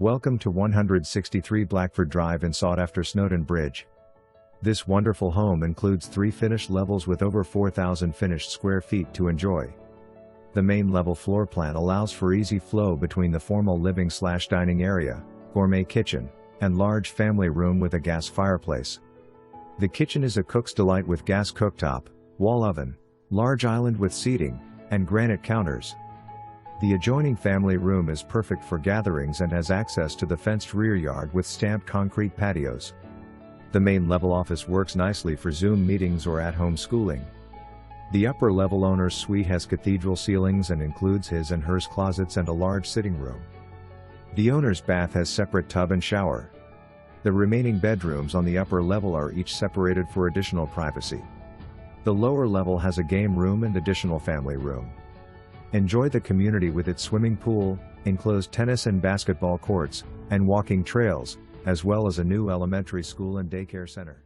Welcome to 163 Blackford Drive in sought-after Snowden Bridge. This wonderful home includes 3 finished levels with over 4,000 finished square feet to enjoy. The main level floor plan allows for easy flow between the formal living/dining area, gourmet kitchen, and large family room with a gas fireplace. The kitchen is a cook's delight with gas cooktop, wall oven, large island with seating, and granite counters. The adjoining family room is perfect for gatherings and has access to the fenced rear yard with stamped concrete patios. The main level office works nicely for Zoom meetings or at-home schooling. The upper level owner's suite has cathedral ceilings and includes his and hers closets and a large sitting room. The owner's bath has separate tub and shower. The remaining bedrooms on the upper level are each separated for additional privacy. The lower level has a game room and additional family room. Enjoy the community with its swimming pool, enclosed tennis and basketball courts, and walking trails, as well as a new elementary school and daycare center.